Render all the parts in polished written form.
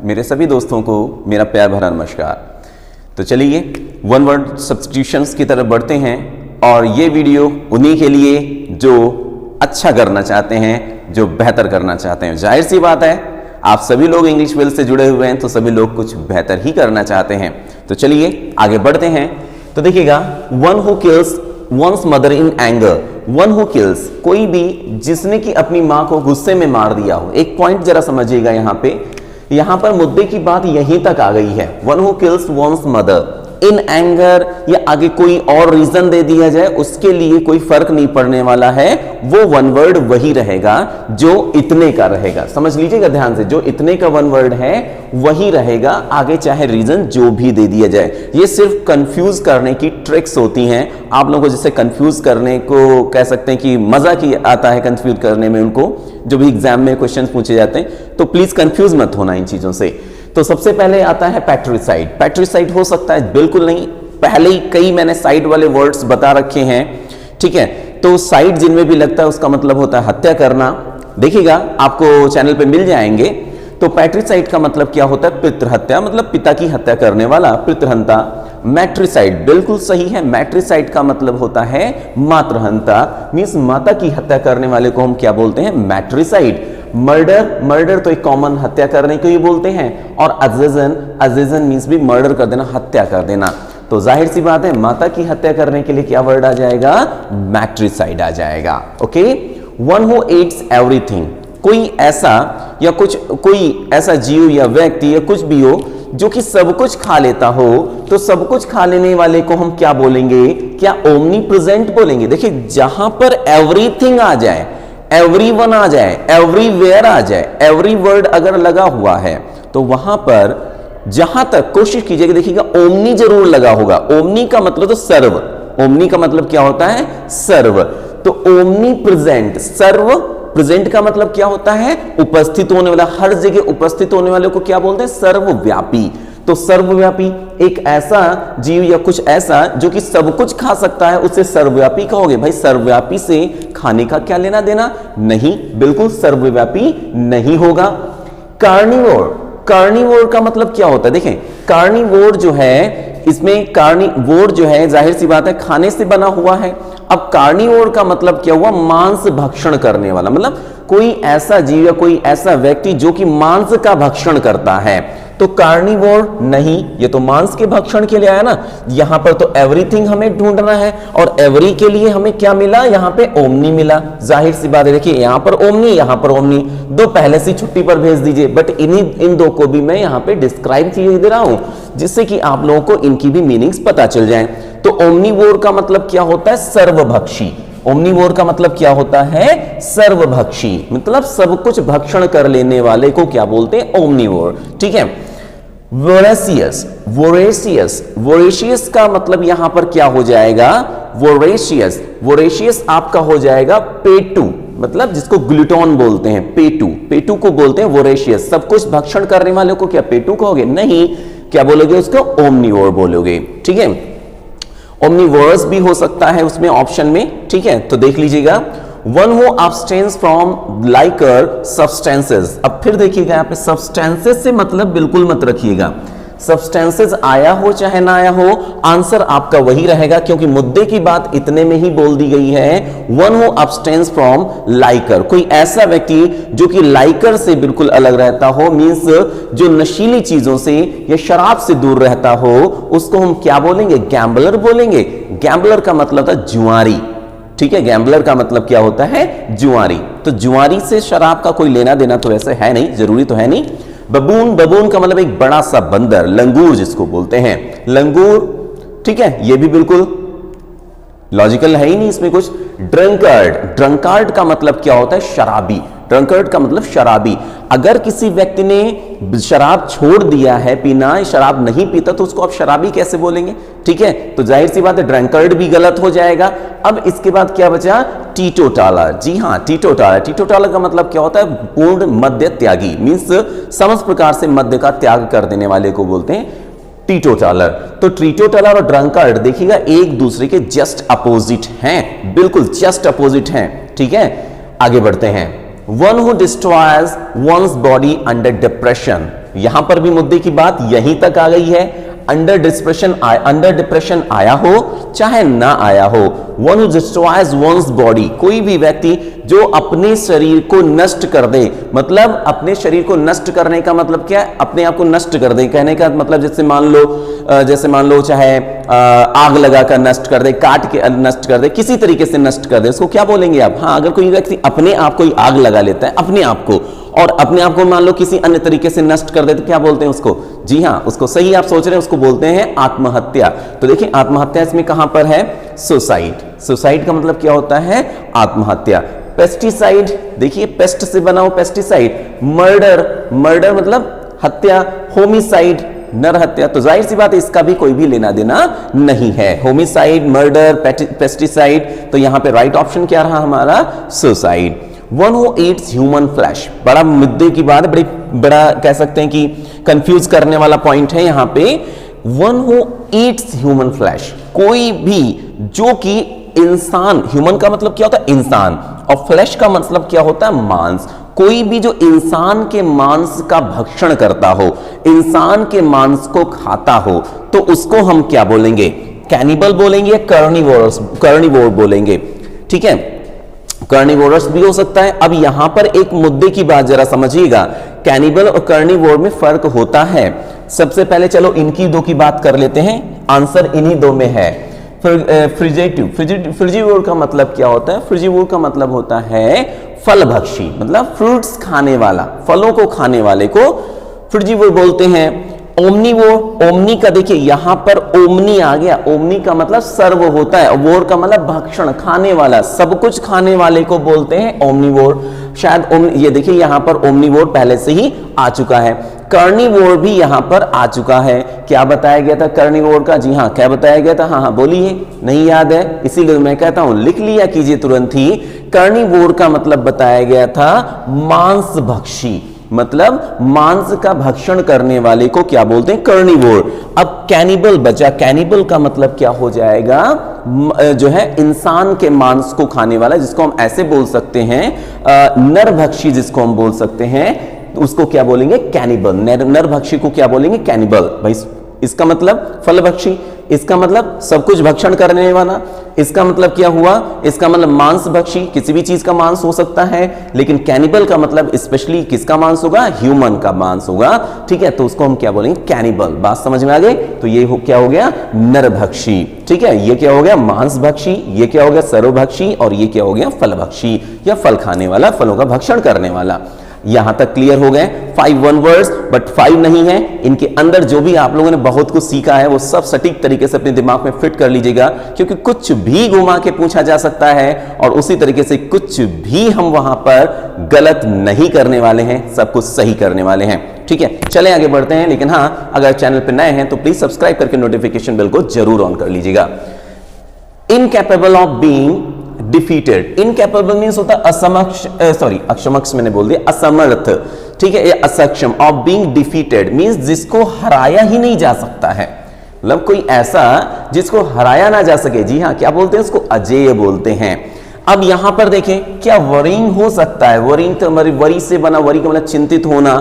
मेरे सभी दोस्तों को मेरा प्यार भरा नमस्कार। तो चलिए वन वर्ड सब्स्टिट्यूशंस की तरफ बढ़ते हैं और ये वीडियो उन्हीं के लिए जो अच्छा करना चाहते हैं, जो बेहतर करना चाहते हैं। जाहिर सी बात है, आप सभी लोग इंग्लिश फील्ड से जुड़े हुए हैं तो सभी लोग कुछ बेहतर ही करना चाहते हैं। तो चलिए आगे बढ़ते हैं। तो देखिएगा, one who kills one's mother in anger, one who kills, कोई भी जिसने कि अपनी मां को गुस्से में मार दिया हो। एक पॉइंट जरा समझिएगा, यहां पर मुद्दे की बात यहीं तक आ गई है। One who kills one's mother in anger, या आगे कोई और रीजन दे दिया जाए, उसके लिए कोई फर्क नहीं पड़ने वाला है। वो वन वर्ड वही रहेगा जो इतने का रहेगा। समझ लीजिएगा ध्यान से, जो इतने का वन वर्ड है वही रहेगा, आगे चाहे रीजन जो भी दे दिया जाए। ये सिर्फ कंफ्यूज करने की ट्रिक्स होती हैं। आप लोगों को जिससे कंफ्यूज करने को कह सकते हैं कि मजा की आता है कंफ्यूज करने में उनको, जो भी एग्जाम में क्वेश्चन पूछे जाते हैं। तो प्लीज कंफ्यूज मत होना इन चीजों से। तो सबसे पहले आता है पैट्रिसाइड। पैट्रिसाइड हो सकता है, बिल्कुल नहीं, पहले ही कई मैंने साइड वाले वर्ड्स बता रखे हैं, ठीक है। तो साइड जिनमें भी लगता है उसका मतलब होता है हत्या करना। देखिएगा, आपको चैनल पे मिल जाएंगे। तो पैट्रिसाइड का मतलब क्या होता है? पितृहत्या, मतलब पिता की हत्या करने वाला, पितृहंता। मैट्रिसाइड बिल्कुल सही है, मैट्रिसाइड का मतलब होता है मातृहंता, मींस माता की हत्या करने वाले को हम क्या बोलते हैं? मैट्रिसाइड। मर्डर तो एक कॉमन हत्या करने को ही बोलते हैं। और अजेजन मींस भी मर्डर कर देना, हत्या कर देना। तो जाहिर सी बात है, माता की हत्या करने के लिए क्या वर्ड आ जाएगा? मैट्रिसाइड आ जाएगा। ओके। वन हु एट्स एवरीथिंग, कोई ऐसा या कोई ऐसा जीव या व्यक्ति या कुछ भी हो जो कि सब कुछ खा लेता हो, तो सब कुछ खा लेने वाले को हम क्या बोलेंगे? क्या ओमनी प्रेजेंट बोलेंगे? देखिए, जहां पर एवरीथिंग आ जाए, एवरीवन आ जाए, एवरीवेयर आ जाए, एवरी वर्ड अगर लगा हुआ है, तो वहां पर जहां तक कोशिश कीजिएगा, देखिएगा ओमनी जरूर लगा होगा। ओमनी का मतलब तो सर्व, ओमनी का मतलब क्या होता है? सर्व। तो ओमनी प्रेजेंट, सर्व प्रेजेंट का मतलब क्या होता है? उपस्थित होने वाला, हर जगह उपस्थित होने वाले को क्या बोलते हैं? सर्वव्यापी। तो सर्वव्यापी एक ऐसा जीव या कुछ ऐसा जो कि सब कुछ खा सकता है, उसे सर्वव्यापी कहोगे। भाई सर्वव्यापी से खाने का क्या लेना देना? नहीं, बिल्कुल सर्वव्यापी नहीं होगा। कार्निवोर, कार्निवोर का मतलब क्या होता है? देखें, कार्निवोर जो है, इसमें कार्निवोर जो है जाहिर सी बात है खाने से बना हुआ है। अब कार्निवोर का मतलब क्या हुआ? मांस भक्षण करने वाला, मतलब कोई ऐसा जीव या कोई ऐसा व्यक्ति जो कि मांस का भक्षण करता है। तो कार्निवोर नहीं, ये तो मांस के भक्षण के लिए आया ना। यहां पर तो एवरीथिंग हमें ढूंढना है, और एवरी के लिए हमें क्या मिला? यहां पे ओमनी मिला। जाहिर सी बात है, देखिए यहां पर ओमनी, यहां पर ओमनी, दो पहले से छुट्टी पर भेज दीजिए। बट इन दो को भी मैं यहां पे डिस्क्राइब किए दे रहा हूं, जिससे कि आप लोगों को इनकी भी मीनिंग्स पता चल जाए। तो ओमनीवोर का मतलब क्या होता है? सर्वभक्षी। ओमनीवोर का मतलब क्या होता है? सर्वभक्षी, मतलब सब कुछ भक्षण कर लेने वाले को क्या बोलते हैं? ओमनीवोर। ठीक है। वोरेशियस, वोरेशियस, वोरेशियस का मतलब यहां पर क्या हो जाएगा? वोरेशियस, वोरेशियस आपका हो जाएगा पेटू, मतलब जिसको ग्लूटोन बोलते हैं, पेटू, पेटू को बोलते हैं वोरेशियस। सब कुछ भक्षण करने वाले को क्या पेटू कहोगे? नहीं, क्या बोलोगे उसको? ओमनीवोर बोलोगे। ठीक है। ओमनीवोरस भी हो सकता है उसमें ऑप्शन में, ठीक है। तो देख लीजिएगा, one who abstains from liquor substances. अब फिर देखिएगा यहाँ पे सब्सटेंसेस से मतलब बिल्कुल मत रखिएगा, सब्सटेंसेस आया हो चाहे ना आया हो, आंसर आपका वही रहेगा, क्योंकि मुद्दे की बात इतने में ही बोल दी गई है। One who abstains from Likert, कोई ऐसा व्यक्ति जो कि लाइकर से बिल्कुल अलग रहता हो, मींस जो नशीली चीजों से या शराब से दूर रहता हो, उसको हम क्या बोलेंगे? गैम्बलर बोलेंगे। गैम्बलर का मतलब था जुआरी, ठीक है। गैम्बलर का मतलब क्या होता है? जुआरी। तो जुआरी से शराब का कोई लेना देना तो वैसे है नहीं, जरूरी तो है नहीं। बबून, बबून का मतलब एक बड़ा सा बंदर, लंगूर जिसको बोलते हैं, लंगूर, ठीक है। ये भी बिल्कुल लॉजिकल है ही नहीं इसमें कुछ। ड्रंकार्ड, ड्रंकार्ड का मतलब क्या होता है? शराबी। ड्रंकार्ड का मतलब शराबी। अगर किसी व्यक्ति ने शराब छोड़ दिया है पीना, शराब नहीं पीता, तो उसको आप शराबी कैसे बोलेंगे? ठीक है। तो जाहिर सी बात है ड्रंकार्ड भी गलत हो जाएगा। अब इसके बाद क्या बचा? टीटोटालर। जी हाँ, टीटोटालर। टीटोटालर का मतलब क्या होता है? पूर्ण मद्य त्यागी, मींस समस्त प्रकार से मद्य का त्याग कर देने वाले को बोलते हैं टीटोटालर। तो टीटोटालर और ड्रंकार्ड देखिएगा एक दूसरे के जस्ट अपोजिट हैं, बिल्कुल जस्ट अपोजिट हैं। ठीक है। आगे बढ़ते हैं। One who destroys one's body under depression. यहां पर भी मुद्दे की बात यहीं तक आ गई है। अंडर डिप्रेशन आया हो चाहे ना आया हो, one who destroys one's body, कोई भी व्यक्ति जो अपने शरीर को नष्ट कर दे, मतलब अपने शरीर को नष्ट करने का मतलब क्या है, अपने आप को नष्ट कर दे। कहने का मतलब जैसे मान लो चाहे आग लगाकर नष्ट कर दे, काट के नष्ट कर दे, किसी तरीके से नष्ट कर दे, उसको क्या बोलेंगे आप? हाँ, अगर कोई व्यक्ति अपने आप को आग लगा लेता है, अपने आप को, और अपने आप को मान लो किसी अन्य तरीके से नष्ट कर दे, तो क्या बोलते हैं उसको? जी हाँ, उसको सही आप सोच रहे हैं, उसको बोलते हैं आत्महत्या। तो देखिए आत्महत्या इसमें कहां पर है? सुसाइड। सुसाइड का मतलब क्या होता है? आत्महत्या। पेस्टिसाइड, देखिए पेस्ट से बना हो पेस्टिसाइड। मर्डर मतलब हत्या। होमिसाइड नर हत्या। तो जाहिर सी बात है इसका भी कोई भी लेना देना नहीं है। Homicide, murder, pesticide. तो यहां पे राइट ऑप्शन क्या रहा हमारा? Suicide. One who Yeats human flesh, बड़ा मुद्दे की बात है, बड़ा कह सकते हैं कि कंफ्यूज करने वाला पॉइंट है यहां पे। One who Yeats human flesh, कोई भी जो कि इंसान, ह्यूमन का मतलब क्या होता है? इंसान, और फ्लैश का मतलब क्या होता है? मांस। कोई भी जो इंसान के मांस का भक्षण करता हो, इंसान के मांस को खाता हो, तो उसको हम क्या बोलेंगे? कैनिबल बोलेंगे या कार्निवोर बोलेंगे? ठीक है, कार्निवोरस भी हो सकता है। अब यहां पर एक मुद्दे की बात जरा समझिएगा, कैनिबल और कार्निवोर में फर्क होता है। सबसे पहले चलो इनकी दो की बात कर लेते हैं, आंसर इन्हीं दो में है। फ्रिजिवोर का मतलब क्या होता है? फ्रिजिवोर का मतलब होता है फलभक्षी, मतलब फ्रूट्स खाने वाला, फलों को खाने वाले को फ्रिजिवोर बोलते हैं। ओमनीवोर, ओमनी का देखिए यहां पर ओमनी आ गया, ओमनी का मतलब सर्व होता है, वोर का मतलब भक्षण, खाने वाला, सब कुछ खाने वाले को बोलते हैं ओमनीवोर। शायद ये देखिए यहां पर ओमनीवोर पहले से ही आ चुका है। कार्निवोर भी यहां पर आ चुका है। क्या बताया गया था कार्निवोर का? जी हाँ, क्या बताया गया था? हाँ, बोलिए, नहीं याद है? इसीलिए मैं कहता हूं लिख लिया कीजिए तुरंत ही। कार्निवोर का मतलब बताया गया था मांसभक्षी, मतलब मांस का भक्षण करने वाले को क्या बोलते हैं? कार्निवोर। अब कैनिबल बचा, कैनिबल का मतलब क्या हो जाएगा? जो है इंसान के मांस को खाने वाला, जिसको हम ऐसे बोल सकते हैं नरभक्षी, जिसको हम बोल सकते हैं उसको क्या बोलेंगे? कैनिबल। नरभक्षी को क्या बोलेंगे? कैनिबल। भाई इसका मतलब फलभक्षी, इसका मतलब सब कुछ भक्षण करने वाला, इसका मतलब क्या हुआ? इसका मतलब मांसभक्षी, किसी भी चीज का मांस हो सकता है, लेकिन कैनिबल का मतलब स्पेशली किसका मांस होगा? ह्यूमन का मांस होगा। ठीक है, तो उसको हम क्या बोलेंगे? कैनिबल। बात समझ में आ गई? तो ये क्या हो गया? नरभक्षी। ठीक है, ये क्या हो गया? मांसभक्षी, ये क्या हो गया? सर्वभक्षी, और ये क्या हो गया? फलभक्षी, या फल खाने वाला, फलों का भक्षण करने वाला। यहां तक क्लियर हो गए? 5 वन वर्ड्स, बट 5 नहीं है। इनके अंदर जो भी आप लोगों ने बहुत कुछ सीखा है वो सब सटीक तरीके से अपने दिमाग में फिट कर लीजिएगा, क्योंकि कुछ भी घुमा के पूछा जा सकता है और उसी तरीके से कुछ भी हम वहां पर गलत नहीं करने वाले हैं, सब कुछ सही करने वाले हैं। ठीक है, चलें आगे बढ़ते हैं। लेकिन हां, अगर चैनल पर नए हैं तो प्लीज सब्सक्राइब करके नोटिफिकेशन बेल को जरूर ऑन कर लीजिएगा। Incapable of being defeated, incapable means होता है अक्षमक्ष मैंने बोल दिया, असमर्थ। ठीक है, ये असक्षम। ऑफ बीइंग डिफीटेड मींस जिसको हराया ही नहीं जा सकता है, मतलब कोई ऐसा जिसको हराया ना जा सके। जी हाँ, क्या बोलते हैं उसको? अजेय बोलते हैं। अब यहां पर देखें, क्या वरिंग हो सकता है? वरिंग तो हमारी वरी से बना, वरी का मतलब चिंतित होना,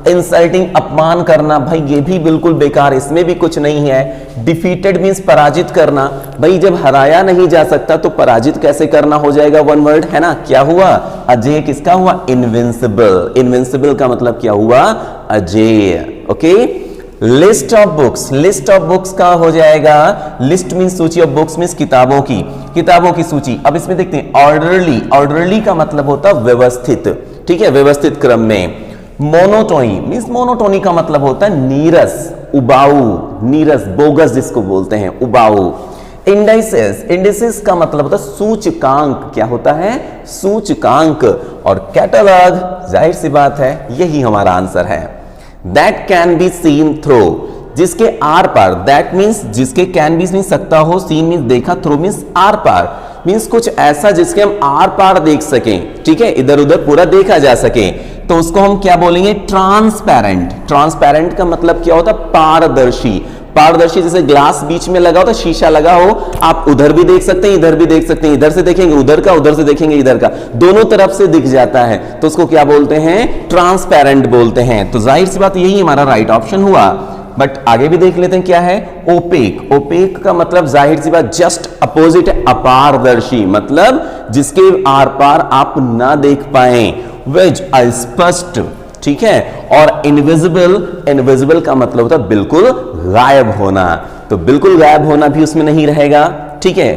इंसल्टिंग अपमान करना, भाई ये भी बिल्कुल बेकार, इसमें भी कुछ नहीं है। डिफीटेड मींस पराजित करना, भाई जब हराया नहीं जा सकता तो पराजित कैसे करना हो जाएगा? वन वर्ड है ना। क्या हुआ? अजेय। किसका हुआ? इनविंसिबल। इनविंसिबल का मतलब क्या हुआ? अजेय। Okay. List of books, list of books का हो जाएगा, लिस्ट मींस सूची, ऑफ बुक्स मींस किताबों की सूची। अब इसमें देखते हैं ऑर्डरली, ऑर्डरली का मतलब होता है व्यवस्थित। ठीक है, व्यवस्थित क्रम में। मोनोटोनी मींस, मोनोटोनी का मतलब होता है नीरस, उबाऊ, नीरस, बोगस जिसको बोलते हैं, उबाऊ। इंडाइसेस, इंडाइसेस का मतलब होता है सूचकांक। क्या होता है? सूचकांक। और कैटलॉग, जाहिर सी बात है यही हमारा आंसर है। That can be seen through, जिसके आर पार, दैट मीन्स जिसके कैन भी नहीं सकता हो, सीन मीन्स देखा, थ्रू मीन्स आर पार, मीन्स कुछ ऐसा जिसके हम आर पार देख सकें। ठीक है, इधर उधर पूरा देखा जा सके, तो उसको हम क्या बोलेंगे? ट्रांसपेरेंट। ट्रांसपेरेंट का मतलब क्या होता है? पारदर्शी। पारदर्शी जैसे ग्लास बीच में लगा हो तो शीशा लगा हो, आप उधर भी देख सकते हैं, इधर भी देख सकते हैं, इधर से देखेंगे उधर का, उधर से देखेंगे इधर का, दोनों तरफ से दिख जाता है, तो उसको क्या बोलते हैं? ट्रांसपेरेंट बोलते हैं। तो जाहिर सी बात यही हमारा राइट ऑप्शन हुआ। बट आगे भी देख लेते हैं क्या है? ओपेक। ओपेक का मतलब जाहिर सी बात जस्ट अपोजिट है अपारदर्शी, मतलब जिसके आर पार आप ना देख पाए, वेज अस्पष्ट, ठीक है। और इनविजिबल, इनविजिबल का मतलब होता है बिल्कुल गायब होना, तो बिल्कुल गायब होना भी उसमें नहीं रहेगा, ठीक है।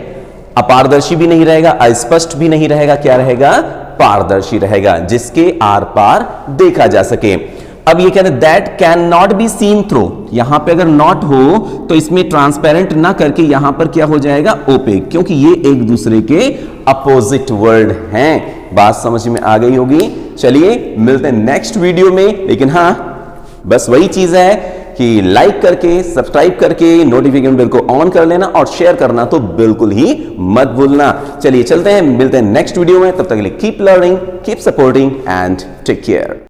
अपारदर्शी भी नहीं रहेगा, अस्पष्ट भी नहीं रहेगा, क्या रहेगा? पारदर्शी रहेगा, जिसके आर पार देखा जा सके। अब ये कहते हैं that can not be seen through, यहां पे अगर नॉट हो तो इसमें ट्रांसपेरेंट ना करके यहां पर क्या हो जाएगा? ओपेक, क्योंकि ये एक दूसरे के अपोजिट वर्ड हैं। बात समझ में आ गई होगी। चलिए मिलते हैं नेक्स्ट वीडियो में, लेकिन हां बस वही चीज है कि लाइक करके, सब्सक्राइब करके, नोटिफिकेशन बेल को ऑन कर लेना और शेयर करना तो बिल्कुल ही मत भूलना। चलिए चलते हैं, मिलते हैं नेक्स्ट वीडियो में, तब तक के लिए keep learning, keep supporting and take care.